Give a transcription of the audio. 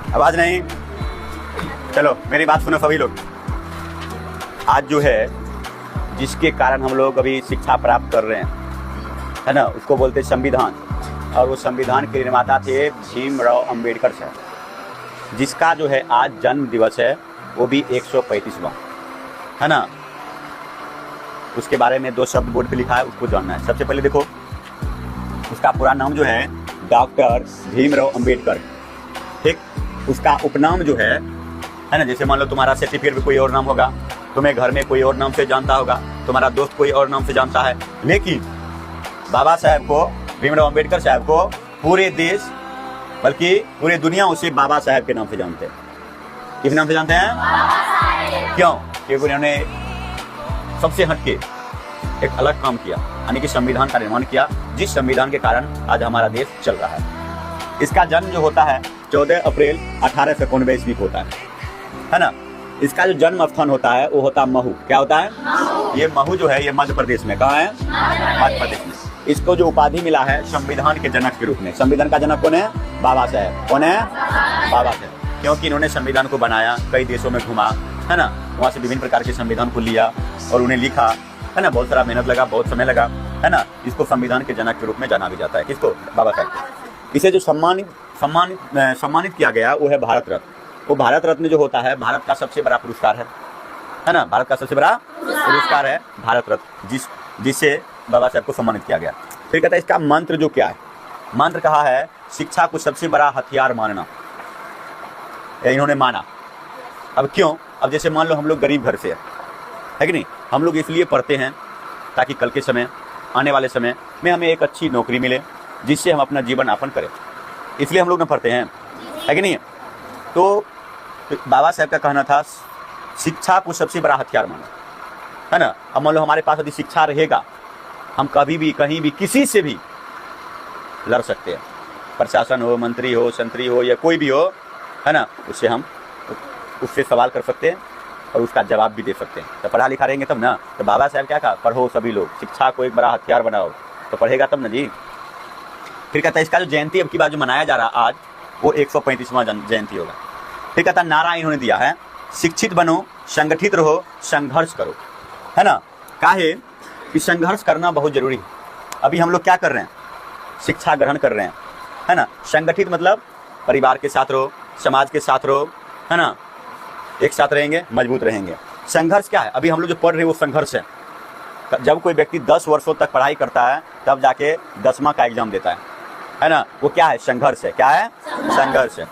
आवाज नहीं। चलो मेरी बात सुनो सभी लोग। आज जो है जिसके कारण हम लोग अभी शिक्षा प्राप्त कर रहे हैं, है ना, उसको बोलते हैं संविधान। और वो संविधान के निर्माता थे भीमराव अंबेडकर साहब, जिसका जो है आज जन्म दिवस है, वो भी 135वां, है ना। उसके बारे में 2 शब्द बोर्ड पे लिखा है, उसको जानना है। सबसे पहले देखो, उसका पूरा नाम जो है डॉक्टर भीमराव अंबेडकर, ठीक। उसका उपनाम जो है ना, जैसे मान लो तुम्हारा सर्टिफिकेट में कोई और नाम होगा, तुम्हें घर में कोई और नाम से जानता होगा, तुम्हारा दोस्त कोई और नाम से जानता है, लेकिन बाबा साहब को, भीमराव अंबेडकर साहब को पूरे देश बल्कि पूरी दुनिया उसे बाबा साहब के नाम से जानते हैं। किस नाम से जानते हैं? क्यों? क्योंकि उन्होंने सबसे हटके एक अलग काम किया, यानी कि संविधान का निर्माण किया, जिस संविधान के कारण आज हमारा देश चल रहा है। इसका जन्म जो होता है 14 अप्रैल 1891 ईस्वी को होता है ना। इसका जो जन्म स्थान होता है वो होता है महू। क्या होता है? ये महू जो है ये मध्य प्रदेश में। कहाँ है? मध्य प्रदेश में। इसको जो उपाधि मिला है संविधान के जनक के रूप में। संविधान का जनक कौन है? बाबा साहब। कौन है? बाबा साहब। क्योंकि इन्होंने संविधान को बनाया, कई देशों में घुमा, है ना, वहाँ से विभिन्न प्रकार के संविधान को लिया और उन्हें लिखा, है ना। बहुत सारा मेहनत लगा, बहुत समय लगा, है ना। इसको संविधान के जनक के रूप में जाना भी जाता है। किसको? बाबा साहब। इसे जो सम्मानित किया गया वो है भारत रत्न। वो भारत रत्न जो होता है भारत का सबसे बड़ा पुरस्कार है ना। भारत का सबसे बड़ा पुरस्कार है भारत रत्न, जिससे बाबा साहब को सम्मानित किया गया। फिर कहता है इसका मंत्र जो क्या है? मंत्र कहा है शिक्षा को सबसे बड़ा हथियार मानना। इन्होंने माना। अब क्यों? अब जैसे मान लो हम लोग गरीब घर से है कि नहीं, हम लोग इसलिए पढ़ते हैं ताकि कल के समय, आने वाले समय में हमें एक अच्छी नौकरी मिले, जिससे हम अपना जीवन यापन करें। इसलिए हम लोग न पढ़ते हैं, है कि नहीं? तो बाबा साहब का कहना था शिक्षा को सबसे बड़ा हथियार मानो, है ना। अब मान लो हमारे पास यदि शिक्षा रहेगा, हम कभी भी कहीं भी किसी से भी लड़ सकते हैं। प्रशासन हो, मंत्री हो, संतरी हो या कोई भी हो, है ना, उससे सवाल कर सकते हैं और उसका जवाब भी दे सकते हैं। तो पढ़ा लिखा रहेंगे तब ना। तो बाबा साहब क्या कहा? पढ़ो सभी लोग, शिक्षा को एक बड़ा हथियार बनाओ। तो पढ़ेगा तब ना जी। फिर कहता है इसका जो जयंती अब की बार जो मनाया जा रहा आज, वो 135वां जयंती होगा। फिर कहता नारा इन्होंने दिया है शिक्षित बनो, संगठित रहो, संघर्ष करो, है ना। काहे कि संघर्ष करना बहुत जरूरी है। अभी हम लोग क्या कर रहे हैं? शिक्षा ग्रहण कर रहे हैं, है ना। संगठित मतलब परिवार के साथ रहो, समाज के साथ रहो, है ना, एक साथ रहेंगे, मजबूत रहेंगे। संघर्ष क्या है? अभी हम लोग जो पढ़ रहे हैं वो संघर्ष है। जब कोई व्यक्ति 10 वर्षों तक पढ़ाई करता है तब जाके 10वां का एग्जाम देता है ना। वो क्या है? संघर्ष है। क्या है? संघर्ष है।